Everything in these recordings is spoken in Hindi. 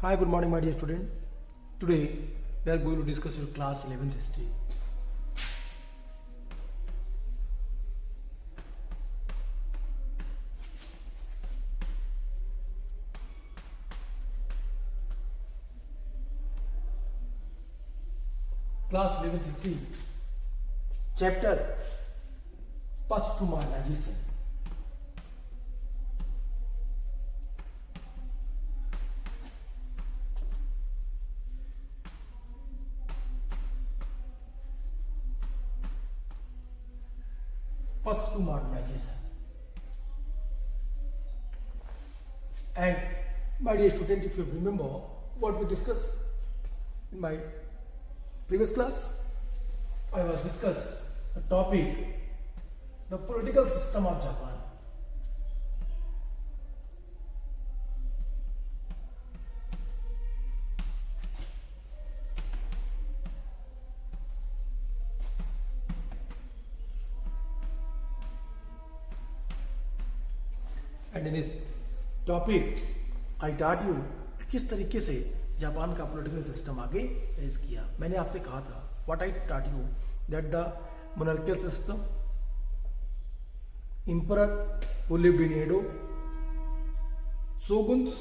Hi, good morning, my dear student. Today we are going to discuss your class 11th history. Class 11th history, chapter Path to Modernization. Path to modernization. And my dear student, if you remember what we discussed in my previous class, I was discuss the topic, the political system of Japan. And in this topic, I taught you किस तरीके से जापान का पॉलिटिकल सिस्टम आगे फेस किया. मैंने आपसे कहा था, what I taught you, that the monarchial system, emperor who lived in Edo, shoguns,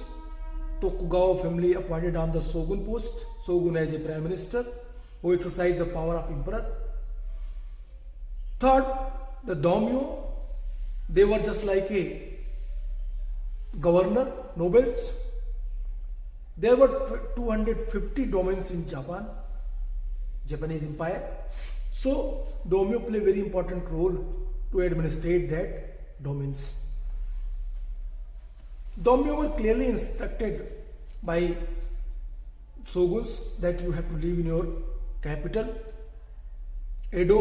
Tokugawa family appointed on the shogun post, shogun as a prime minister who exercised the power of emperor. Third, the daimyo, they were just like a governor, nobles. There were 250 domains in Japan, Japanese empire. So daimyo play very important role to administrate that domains. Daimyo were clearly instructed by shoguns that you have to live in your capital, Edo.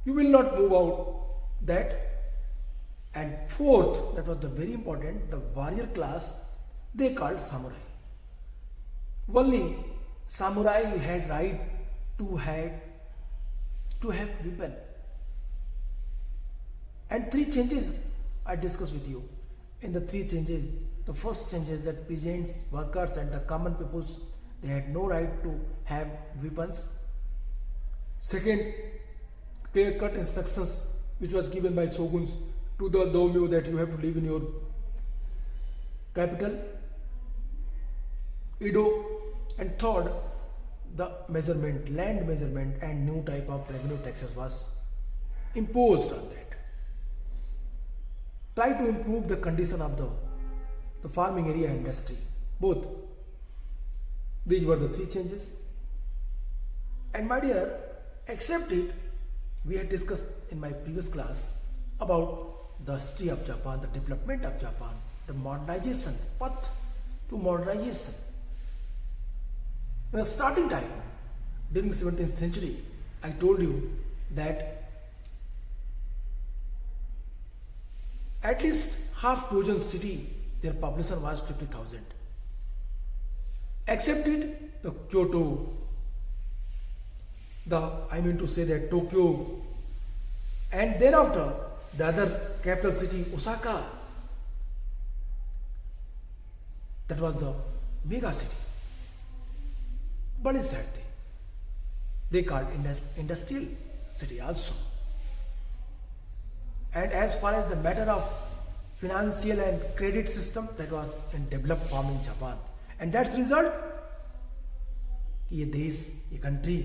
You will not move out that. And fourth, that was the very important, the warrior class, they called samurai. Only samurai had right to have weapon. And three changes I discussed with you. In the three changes, the first change is that peasants, workers and the common peoples, they had no right to have weapons. Second, clear-cut instructions which was given by shoguns to the daimyo that you have to live in your capital, Edo. And third, the measurement, land measurement and new type of revenue taxes was imposed on that. Try to improve the condition of the farming area industry. Both. These were the three changes. And my dear, accept it, we had discussed in my previous class about the history of Japan, the development of Japan, the modernization, path to modernization. In the starting time, during 17th century, I told you that at least half dozen city, their population was 50,000. Except it, the Kyoto, Tokyo, and thereafter, the other capital city, Osaka, that was the mega city. बड़े शहर थे. They called industrial city also. And as far as the matter of financial and credit system, that was in developed form in Japan. And that's result कि ये देश, ये country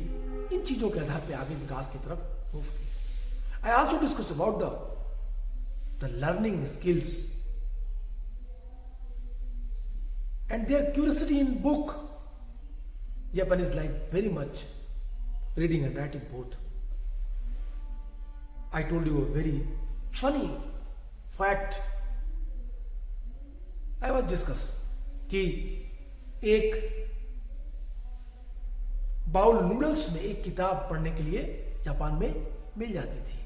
इन चीजों के आधार पे आगे विकास की तरफ मूव की. I also discussed about the learning skills and their curiosity in book. Japanese like very much reading and writing both. I told you a very funny fact. I was discuss कि एक बाउल नूडल्स में एक किताब पढ़ने के लिए जापान में मिल जाती थी.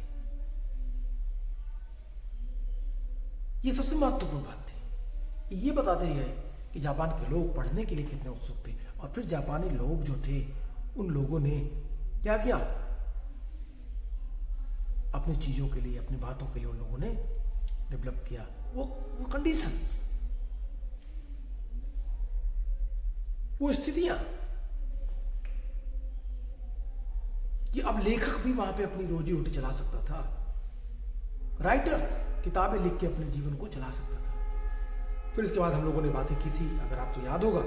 ये सबसे महत्वपूर्ण बात थी. ये बताते हैं कि जापान के लोग पढ़ने के लिए कितने उत्सुक थे. और फिर जापानी लोग जो थे, उन लोगों ने क्या किया, अपनी चीजों के लिए, अपनी बातों के लिए उन लोगों ने डेवलप किया वो कंडीशंस. वो स्थितियां कि अब लेखक भी वहां पे अपनी रोजी रोटी चला सकता था, राइटर्स किताबें लिख के अपने जीवन को चला सकता था। फिर इसके बाद हम लोगों ने बातें की थी, अगर आपको याद होगा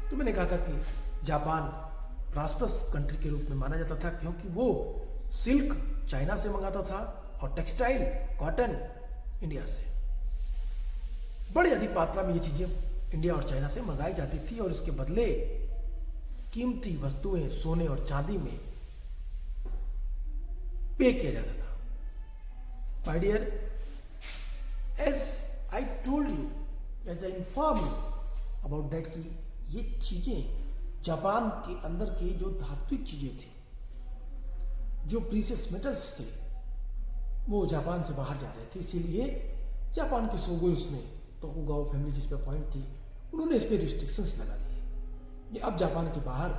तो मैंने कहा था कि जापान प्रॉस्परस कंट्री के रूप में माना जाता था क्योंकि वो सिल्क चाइना से मंगाता था और टेक्सटाइल कॉटन इंडिया से। बड़ी अधिक मात्रा में ये चीजें इंडिया और चाइना से मंगाई जाती थी और इसके बदले कीमती वस्तुएं सोने और चांदी में पे किया जाता था। My dear, as I told you, as I inform you about that कि ये चीजें जापान के अंदर के जो धात्विक चीजें थी, जो प्रीशियस मेटल्स थे, वो जापान से बाहर जा रहे थे। इसीलिए जापान के शोगुन्स ने, तोकुगावा फैमिली जिस पे पॉइंट थी, उन्होंने इस पे रिस्ट्रिक्शंस लगा दिए कि अब जापान के बाहर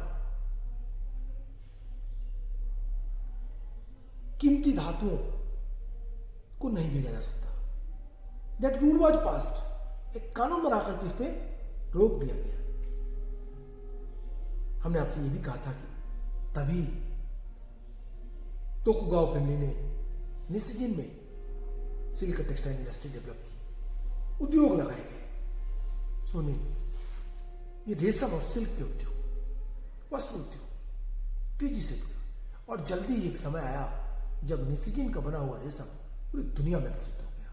कीमती धातुओं को नहीं भेजा जा सकता। दैट रूल वाज पास्ड, एक कानून बनाकर के इस पे रोक दिया गया। हमने आपसे ये भी कहा था कि तभी तोकुगावा फैमिली ने निशिजिन में सिल्क टेक्सटाइल इंडस्ट्री डेवलप की, उद्योग लगाए गए, सोने, ये रेशम और सिल्क के उद्योग, वस्त्र उद्योग तेजी से बढ़ा और जल्दी ही एक समय आया जब निशिजिन का बना हुआ रेशम पूरी दुनिया में प्रसिद्ध हो गया।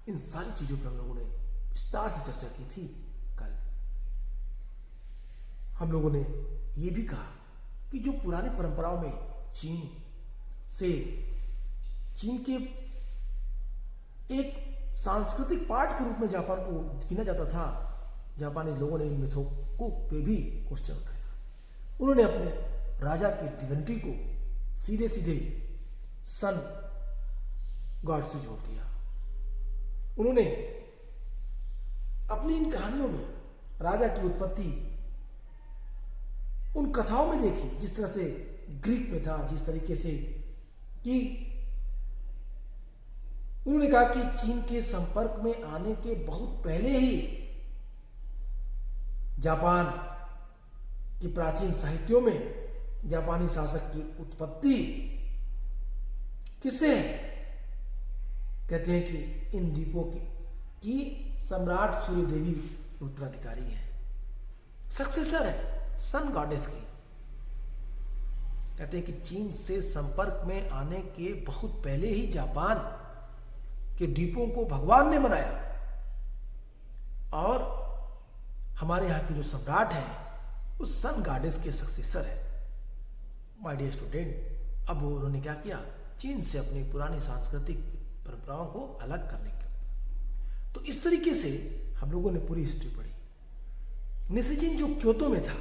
इन सारी चीजों पर हम लोगों ने विस्तार से चर्चा की थी कल। हम लोगों ने यह भी कहा कि जो पुरानी परंपराओं में चीन के एक सांस्कृतिक पार्ट के रूप में जापान को गिना जाता था, जापानी लोगों ने इन मिथकों पे भी क्वेश्चन उठाया। उन्होंने अपने राजा की डिविनिटी को सीधे सीधे सन गॉड से जोड़ दिया। उन्होंने अपनी इन कहानियों में राजा की उत्पत्ति उन कथाओं में देखी जिस तरह से ग्रीक में था, जिस तरीके से कि उन्होंने कहा कि चीन के संपर्क में आने के बहुत पहले ही जापान की प्राचीन साहित्यों में जापानी शासक की उत्पत्ति किससे है? कहते हैं कि इन द्वीपों की सम्राट सूर्य देवी उत्तराधिकारी है, सक्सेसर है सन गॉडेस की। कहते हैं कि चीन से संपर्क में आने के बहुत पहले ही जापान के द्वीपों को भगवान ने बनाया और हमारे यहां के जो सम्राट हैं उस सन गॉडेस के सक्सेसर है। माय डियर स्टूडेंट, अब उन्होंने क्या किया? चीन से अपनी पुरानी सांस्कृतिक परंपराओं को अलग करने का। तो इस तरीके से हम लोगों ने पूरी हिस्ट्री पढ़ी। निशिजिन जो क्योतो में था,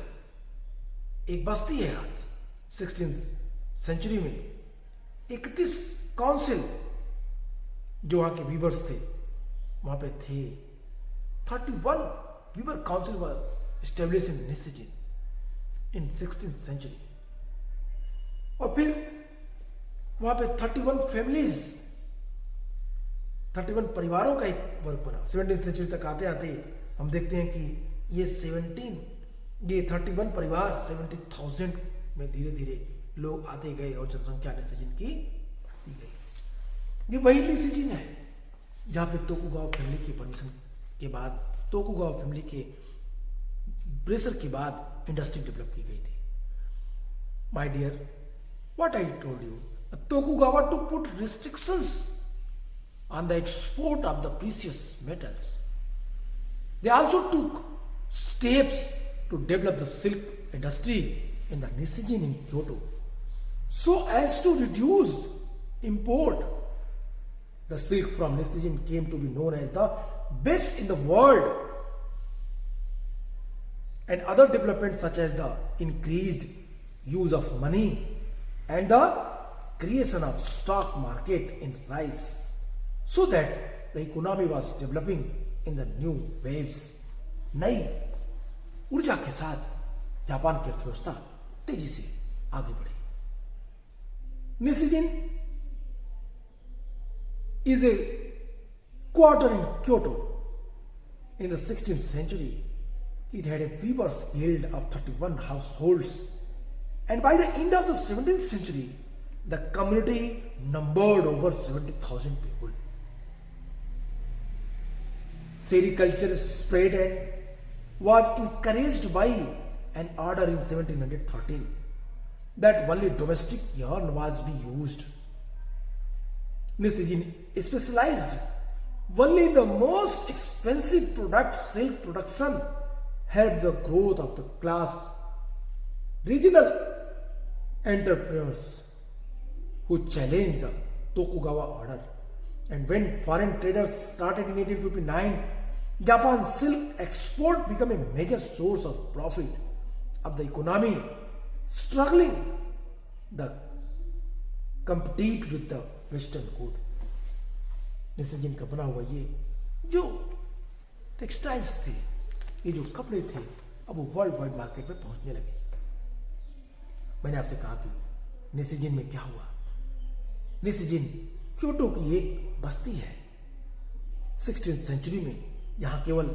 एक बस्ती है आज 16th सेंचुरी में 31 काउंसिल जो वहां के वीवर्स थे वहां पे थे। 31 weaver council were establish in Nishijin in 16th century. और फिर वहां पे 31 फैमिलीज, 31 परिवारों का एक वर्ग बना। 17th सेंचुरी तक आते आते हम देखते हैं कि ये 31 परिवार 70,000 में धीरे धीरे लोग आते गए और जनसंख्या निशिजिन की बढ़ती गई। ये वही निशिजिन है जहां पे तोकुगावा फैमिली की परमिशन के बाद, तोकुगावा फैमिली के प्रेशर के बाद इंडस्ट्री डेवलप की गई थी। My dear, what I told you, Tokugawa to put restrictions on the export of the precious metals. They also took steps to develop the silk industry in the Nishijin in Kyoto so as to reduce import. The silk from Nishijin came to be known as the best in the world. And other developments such as the increased use of money and the creation of stock market in rice so that the economy was developing in the new waves. नई ऊर्जा के साथ जापान की अर्थव्यवस्था तेजी से आगे बढ़ी। निशिजिन is a quarter in Kyoto in the 16th century it had a weavers guild of 31 households, and by the end of the 17th century, the community numbered over 70,000 people. Sericulture spread and was encouraged by an order in 1713 that only domestic yarn was to be used. Nisijin specialized only in the most expensive product, silk production, helped the growth of the class. Regional entrepreneurs who challenged the Tokugawa order, and when foreign traders started in 1859, Japan's silk export became a major source of profit of the economy, struggling the compete with the western good. निस्सिजिन का बना हुआ ये जो टेक्सटाइल्स थे, ये जो कपड़े थे, अब वो वर्ल्ड वाइड मार्केट में पहुंचने लगे। मैंने आपसे कहा कि निस्सिजिन में क्या हुआ। निस्सिजिन क्योटो की एक बस्ती है। 16th सेंचुरी में यहां केवल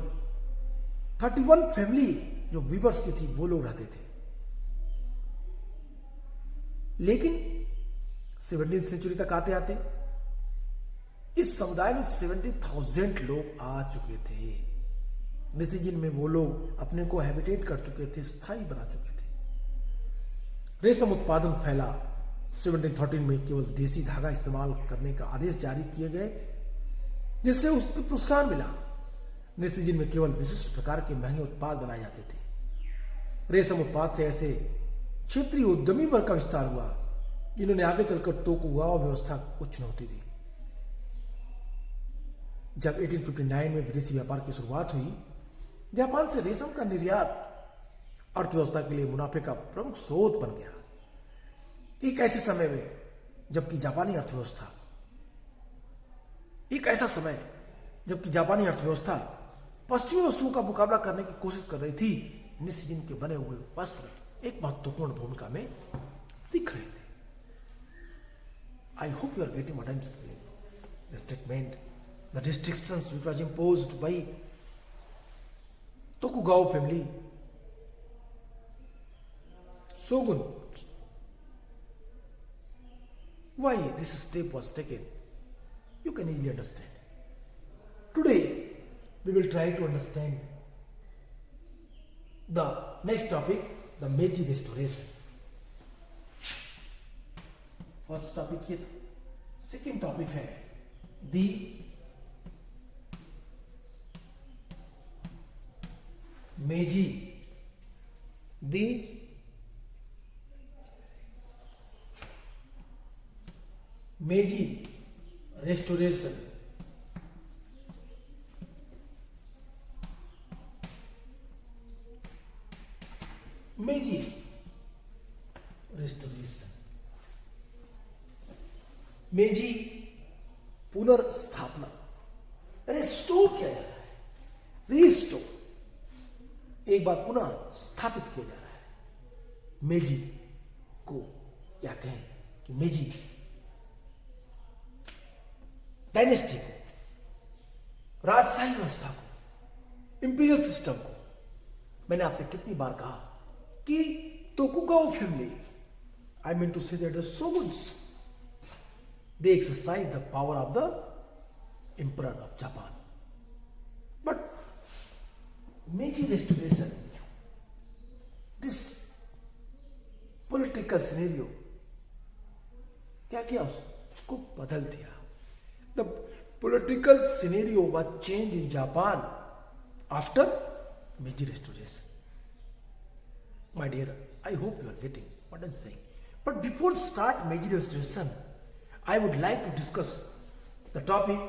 31 फैमिली जो वीवर्स की थी वो लोग रहते थे, लेकिन 17th सेंचुरी तक आते आते इस समुदाय में 70,000 लोग आ चुके थे। निस्सिजिन में वो लोग अपने को हैबिटेट कर चुके थे, स्थायी बना चुके थे। रेशम उत्पादन फैला। 1713 में केवल देसी धागा इस्तेमाल करने का आदेश जारी किए गए, जिससे उसको प्रोत्साहन मिला। निस्सिजिन में केवल विशिष्ट प्रकार के महंगे उत्पाद बनाए जाते थे। रेशम उत्पाद से ऐसे क्षेत्रीय उद्यमी वर्ग का विस्तार हुआ जिन्होंने आगे चलकर तोकुगावा व्यवस्था को चुनौती दी। जब 1859 में विदेशी व्यापार की शुरुआत हुई, जापान से रेशम का निर्यात अर्थव्यवस्था के लिए मुनाफे का प्रमुख स्रोत बन गया। एक ऐसे समय में जबकि जापानी अर्थव्यवस्था पश्चिमी वस्तुओं का मुकाबला करने की कोशिश कर रही थी, निस्सिजिन के बने हुए वस्त्र एक महत्वपूर्ण भूमिका में दिख रहे थे। I hope you are getting what I am saying. The statement, the restrictions which was imposed by Tokugawa family, shogun, why this step was taken, you can easily understand. Today we will try to understand the next topic, the Meiji restoration. First topic ये था। सेकेंड टॉपिक है दी मेजी रेस्टोरेशन। मेजी रेस्टोरेशन, मेजी पुनर्स्थापना, रेस्टोर किया जा रहा है, रीस्टोर, एक बार पुनः स्थापित किया जा रहा है मेजी को, या कहें कि मेजी डायनेस्टी को, राजशाही व्यवस्था को, इंपीरियल सिस्टम को। मैंने आपसे कितनी बार कहा कि Tokugawa family, I mean to say that the shoguns, they exercise the power of the emperor of Japan. But Meiji restoration, this political scenario, क्या किया उसको बदल दिया। The political scenario was changed in Japan after Meiji restoration. My dear, I hope you are getting what I'm saying. But before start Meiji restoration, I would like to discuss the topic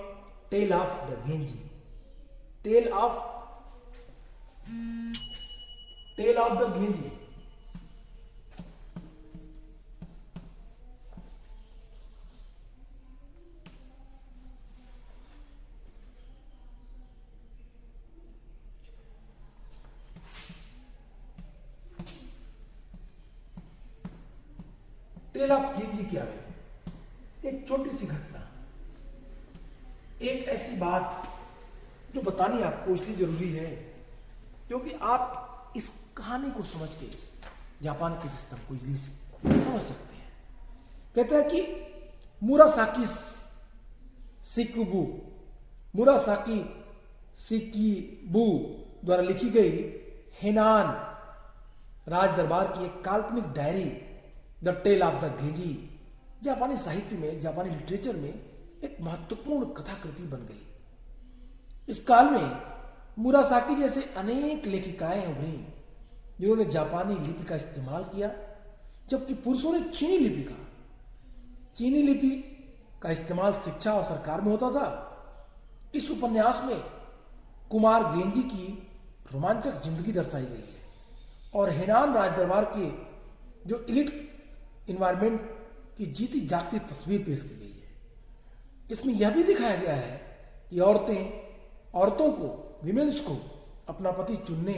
Tale of the Genji. Tale of the Genji. Tale of Genji क्या है? एक छोटी सी घटना, एक ऐसी बात जो बतानी आपको इसलिए जरूरी है क्योंकि आप इस कहानी को समझ के जापान के सिस्टम को इजीली समझ सकते हैं। कहते हैं कि मुरासाकी शिकिबु द्वारा लिखी गई हेनान राज दरबार की एक काल्पनिक diary the tale of the Genji जापानी साहित्य में, जापानी लिटरेचर में एक महत्वपूर्ण कथाकृति बन गई। इस काल में मुरासाकी जैसे अनेक लेखिकाएं उभरी जिन्होंने जापानी लिपि का इस्तेमाल किया, जबकि पुरुषों ने चीनी लिपि का इस्तेमाल शिक्षा और सरकार में होता था। इस उपन्यास में कुमार गेंजी की रोमांचक जिंदगी दर्शाई गई है और हेनान राज दरबार के जो इलिट इन्वायरमेंट की जीती जागती तस्वीर पेश की गई है। इसमें यह भी दिखाया गया है कि औरतों को, विमेंस को अपना पति चुनने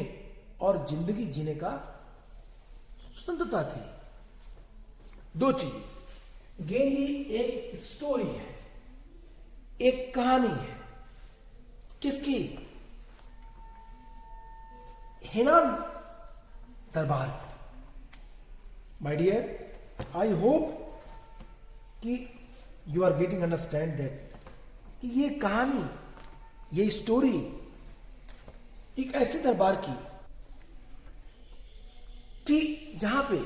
और जिंदगी जीने का स्वतंत्रता थी। दो चीजें, गेंजी एक स्टोरी है, एक कहानी है। किसकी? हेनान दरबार की। माय डियर, आई होप कि you are getting understand that कि ये कहानी, ये स्टोरी एक ऐसे दरबार की कि जहां पे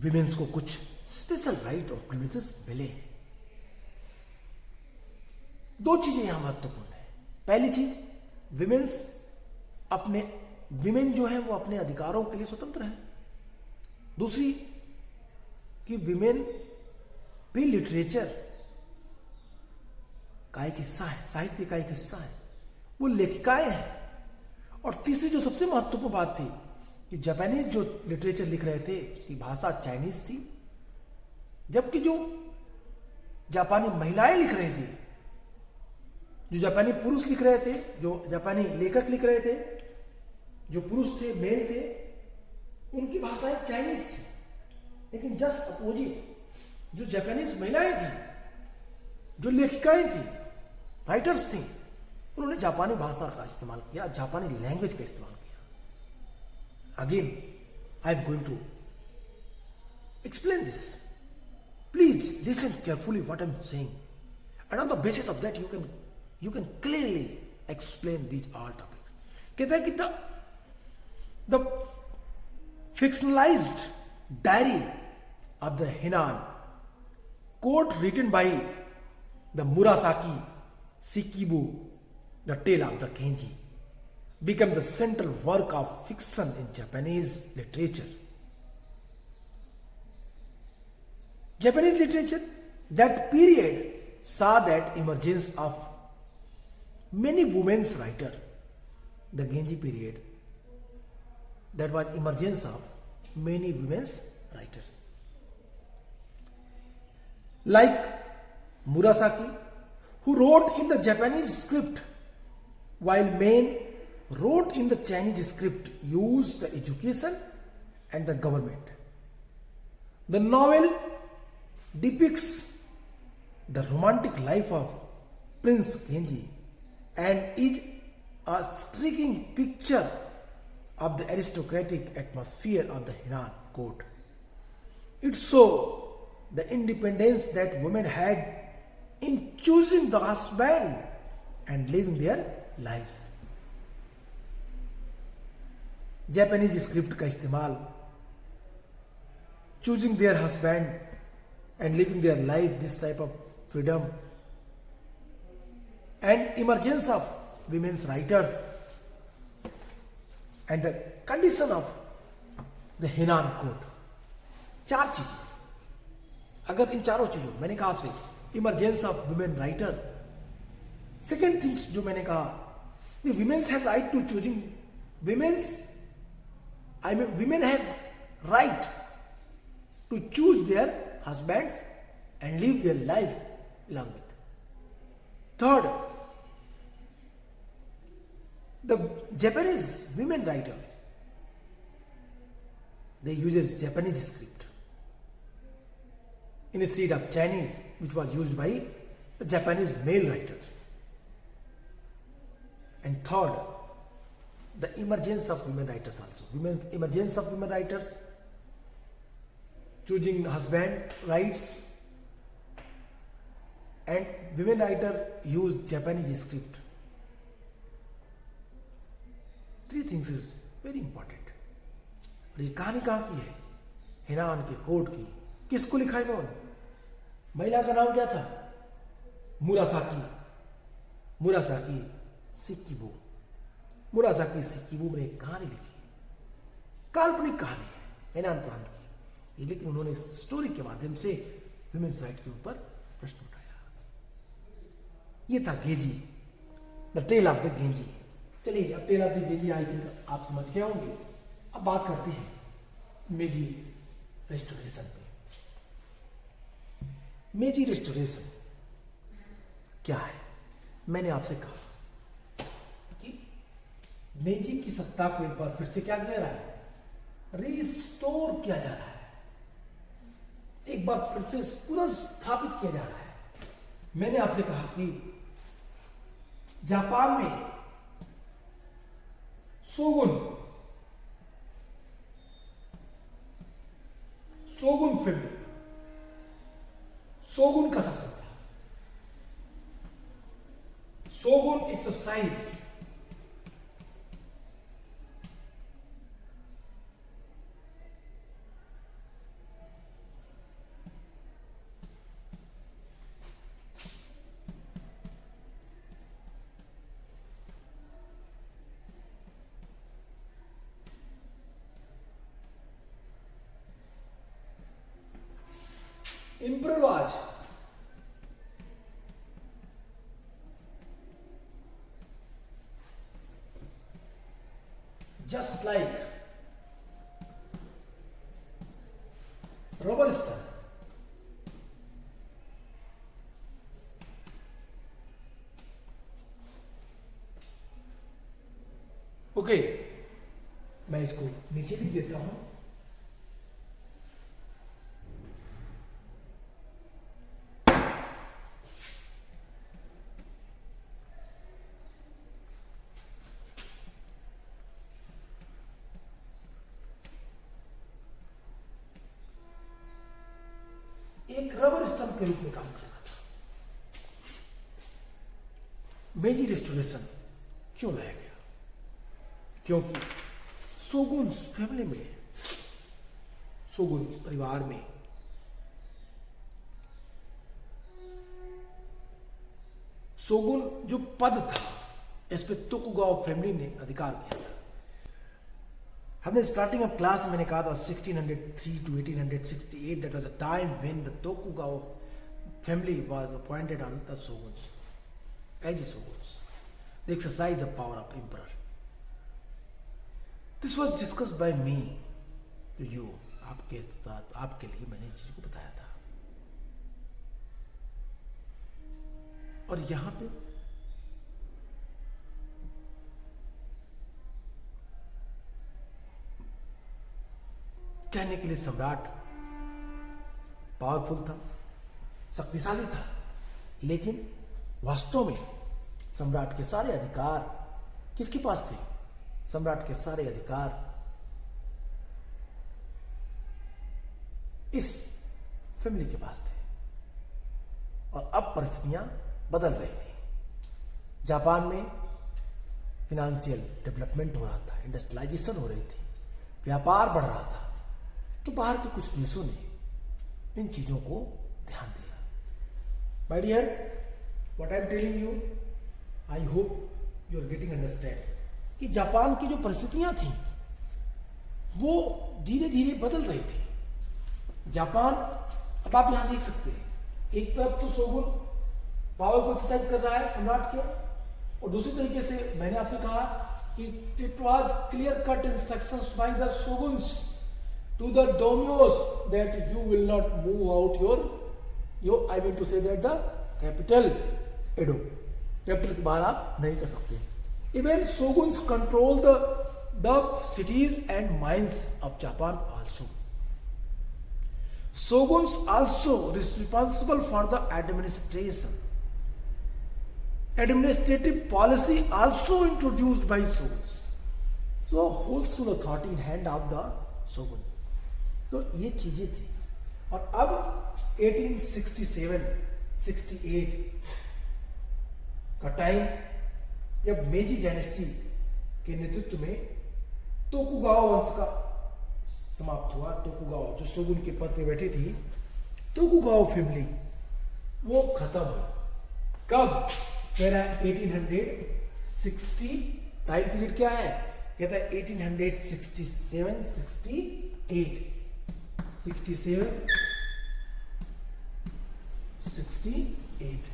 विमेन्स को कुछ स्पेशल राइट और प्रिविलेजेस मिले। दो चीजें यहां महत्वपूर्ण है। पहली चीज, विमेन जो है वो अपने अधिकारों के लिए स्वतंत्र है। दूसरी कि विमेन भी लिटरेचर का एक हिस्सा है, साहित्य का एक हिस्सा है, वो लेखिकाएं हैं। और तीसरी जो सबसे महत्वपूर्ण बात थी कि जापानीज जो लिटरेचर लिख रहे थे उसकी भाषा चाइनीज थी, जबकि जो जापानी महिलाएं लिख रहे थे, जो जापानी पुरुष लिख रहे थे, जो जापानी लेखक लिख रहे थे, जो पुरुष थे, मेल थे, उनकी भाषाएं चाइनीज थी। लेकिन जस्ट अपोजिट जो जापानीज महिलाएं थी, जो लेखिकाएं थी, राइटर्स थी, उन्होंने जापानी भाषा का इस्तेमाल किया, जापानी लैंग्वेज का इस्तेमाल किया। Again I am going to explain this. Please listen carefully what I'm saying, and on the basis of that you can clearly explain these all topics. कहता है कि the fictionalized diary of the Henan, quote written by the Murasaki Shikibu, the tale of the Genji, became the central work of fiction in Japanese literature. Japanese literature, that period saw that emergence of many women's writers. The Genji period, that was emergence of many women's writers. Like Murasaki, who wrote in the Japanese script, while men wrote in the Chinese script, used the education and the government. The novel depicts the romantic life of Prince Genji and is a striking picture of the aristocratic atmosphere of the Henan court. It shows the independence that women had in choosing the husband and living their lives. Japanese script का इस्तेमाल, choosing their husband and living their life, this type of freedom, and emergence of women's writers, and the condition of the Henan court. चार चीजें। अगर इन चारों चीजों, मैंने कहा आपसे, emergence of women writer, second things जो मैंने कहा, the women have right to choosing, women have right to choose their husbands and live their life along with. Third, the Japanese women writers, they uses Japanese script instead of Chinese, which was used by the Japanese male writers. And third, the emergence of women writers also. Emergence of women writers, choosing husband rights, and women writer used Japanese script. Three things is very important. और ये कहानी कहाँ की है? हेनान के कोड की. किसको लिखा है इन्होंने? महिला का नाम क्या था? मुरासाकी सिकिबो. मुरासाकी सिकिबो ने एक कहानी लिखी, काल्पनिक कहानी है हेनान प्रांत की, लेकिन उन्होंने इस स्टोरी के माध्यम से वुमेन्स राइट के ऊपर प्रश्न उठाया. ये था Genji, the tale of the Genji. चलिए, अब tale of the Genji I think आप समझ गए होंगे. अब बात करते हैं मेजी रेस्टोरेशन पे. मेजी रेस्टोरेशन क्या है? मैंने आपसे कहा कि मेजी की सत्ता को एक बार फिर से क्या किया रहा है? रिस्टोर किया जा रहा है, एक बार फिर से पुनः स्थापित किया जा रहा है. मैंने आपसे कहा कि जापान में शोगुन फैमिली, शोगुन का शासन था. Shogun exercise emperor was just like Robert Star. Okay, मैं इसको नीचे लिख देता हूं. एक रबर स्टंप के रूप में काम कर रहा था. मेजी रेस्टोरेशन क्यों लाया गया? क्योंकि शोगुन फैमिली में, शोगुन परिवार में शोगुन जो पद था, इस पे तोकुगावा फैमिली ने अधिकार किया था. हमने स्टार्टिंग ऑफ क्लास में मैंने कहा था 1603 to 1868 that was a time when the Tokugawa family was appointed on the shoguns as shoguns. They exercised the power of emperor. This was discussed by me to you. आपके साथ, आपके लिए मैंने इस चीज को बताया था. और यहां पे कहने के लिए सम्राट पावरफुल था, शक्तिशाली था, लेकिन वास्तव में सम्राट के सारे अधिकार किसके पास थे? सम्राट के सारे अधिकार इस फैमिली के पास थे. और अब परिस्थितियां बदल रही थी. जापान में फिनेंशियल डेवलपमेंट हो रहा था, इंडस्ट्रियलाइजेशन हो रही थी, व्यापार बढ़ रहा था. तो बाहर के कुछ देशों ने इन चीजों को ध्यान दिया. My dear, what I am telling you, I hope you are getting understand कि जापान की जो परिस्थितियां थी वो धीरे धीरे बदल रही थी. जापान, अब आप यहां देख सकते हैं, एक तरफ तो शोगुन पावर को एक्सरसाइज कर रहा है सम्राट के, और दूसरी तरीके से मैंने आपसे कहा कि it was clear cut instructions by the shoguns to the daimyos that you will not move out your I mean to say that the capital Edo, capital के बाहर आप नहीं कर सकते. Even shoguns control the cities and mines of Japan also. Shoguns also responsible for the administration. Administrative policy also introduced by shoguns. So wholesale authority in hand of the shogun. तो ये चीजें थी। और अब 1867-68 का टाइम, जब मेजी डायनेस्टी के नेतृत्व में तोकुगावा वंश का समाप्त हुआ। तोकुगावा जो शोगुन के पद पे बैठी थी, तोकुगावा फैमिली, वो खत्म हुई। कब? कह रहा है 1860। टाइम पीरियड क्या है? कहता है 1867, 68, 68।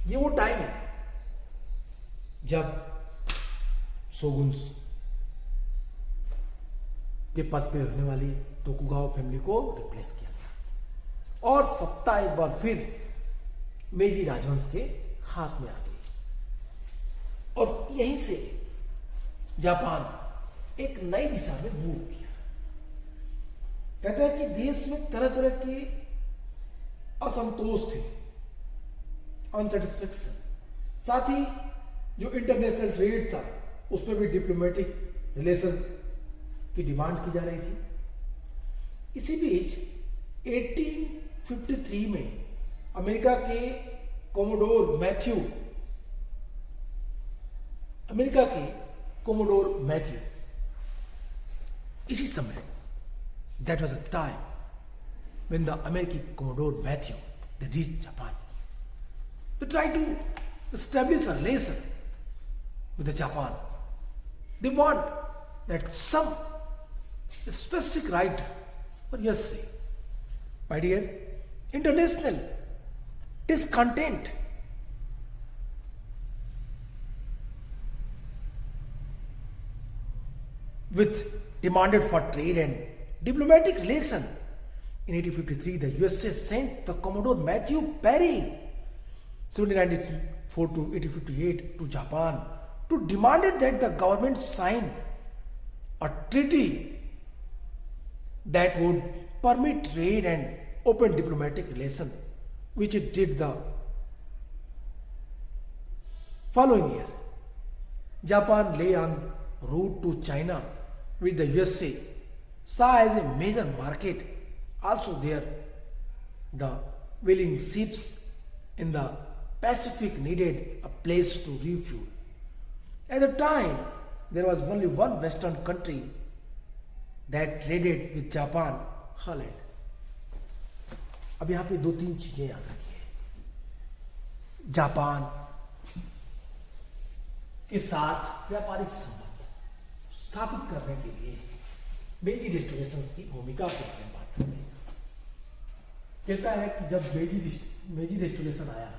ये वो टाइम जब शोगुन्स के पद पे रहने वाली तोकुगावा फैमिली को रिप्लेस किया गया और सत्ता एक बार फिर मेजी राजवंश के हाथ में आ गई। और यहीं से जापान एक नई दिशा में मूव किया। कहता है कि देश में तरह तरह के असंतोष थे, अनसेटिस्फैक्शन। साथ ही जो इंटरनेशनल ट्रेड था उस पर भी डिप्लोमेटिक रिलेशन की डिमांड की जा रही थी। इसी बीच 1853 में अमेरिका के कोमोडोर मैथ्यू, इसी समय, that was a time when the अमेरिकी commodore Matthew they reach Japan to try to establish a relation with the Japan. They want that some specific right for USA. My dear, international discontent with demanded for trade and diplomatic relation. In 1853, the USA sent the Commodore Matthew Perry 1794 to 1858 to Japan to demand that the government sign a treaty that would permit trade and open diplomatic relation, which it did the following year. Japan lay en route to China, which the USA saw as a major market. Also there, the whaling ships in the Pacific needed a place to refuel. At the time, there was only one Western country that traded with Japan, Holland. अब यहां पे 2-3 चीजें याद रखिए। जापान के साथ व्यापारिक संबंध स्थापित करने के लिए मेजी रेस्टोरेशन की भूमिका के बारे में बात करते हैं। कहता है कि जब मेजी रेस्टोरेशन आया,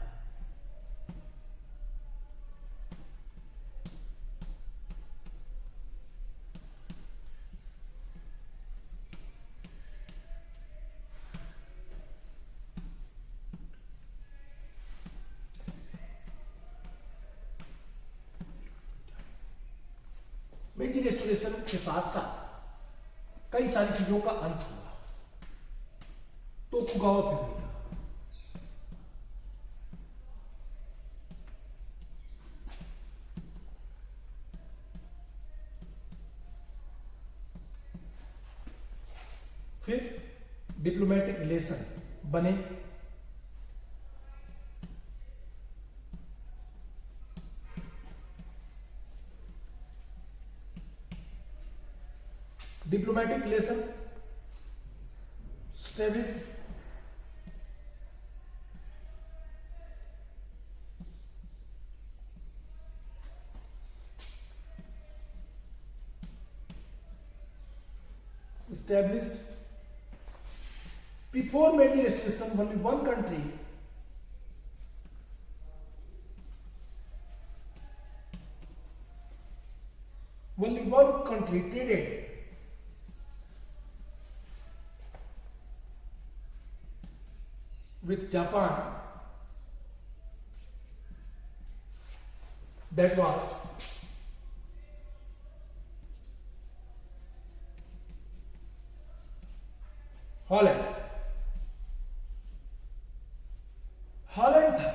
मेजी रेस्टोरेशन के साथ साथ कई सारी चीजों का अंत हुआ। तोकुगावा फैमिली का, फिर डिप्लोमेटिक रिलेशन बने। Diplomatic relation establish, established. Before Meiji Restoration, only one country traded with Japan, that was Holland था।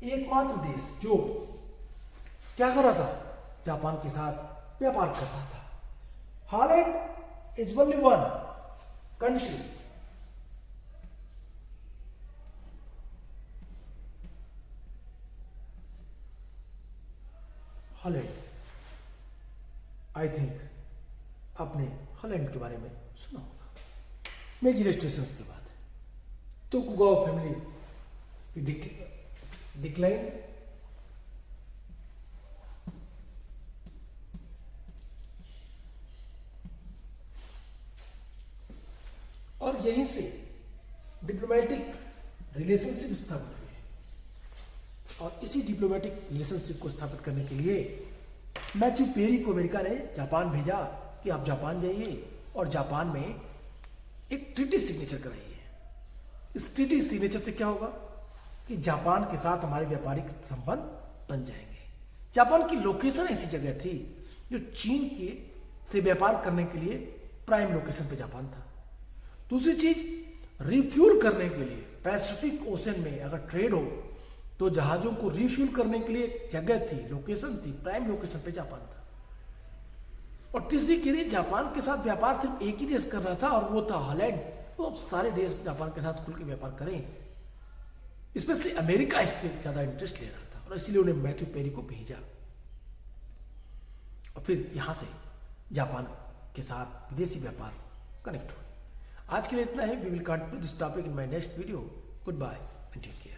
एकमात्र एकमात्र देश जो क्या कर रहा था, जापान के साथ व्यापार कर रहा था। Holland is only one country Holland. I think आपने हॉलैंड के बारे में सुना होगा। मेजर रेजिस्ट्रेशंस के बाद तोकुगावा फैमिली डिक्लाइन, और यहीं से डिप्लोमेटिक रिलेशनशिप स्थापित हुए। और इसी डिप्लोमेटिक रिलेशनशिप को स्थापित करने के लिए मैथ्यू पेरी को अमेरिका ने जापान भेजा कि आप जापान जाइए और जापान में एक ट्रीटी सिग्नेचर कराइए। इस ट्रीटी सिग्नेचर से क्या होगा कि जापान के साथ हमारे व्यापारिक संबंध बन जाएंगे। जापान की लोकेशन ऐसी जगह थी जो चीन के से व्यापार करने के लिए प्राइम लोकेशन पे जापान था। दूसरी चीज, रिफ्यूल करने के लिए पैसिफिक ओशन में अगर ट्रेड हो तो जहाजों को रिफ्यूल करने के लिए एक जगह थी, लोकेशन थी, प्राइम लोकेशन पे जापान था। और तीसरी के लिए जापान के साथ व्यापार सिर्फ एक ही देश कर रहा था और वो था हॉलैंड। तो अब सारे देश जापान के साथ खुल के व्यापार करें, स्पेशली अमेरिका इस पर ज्यादा इंटरेस्ट ले रहा था और इसलिए उन्हें मैथ्यू पेरी को भेजा। और फिर यहां से जापान के साथ विदेशी व्यापार कनेक्ट हुए। आज के लिए इतना है। We will continue this topic in my next video. Goodbye and take care.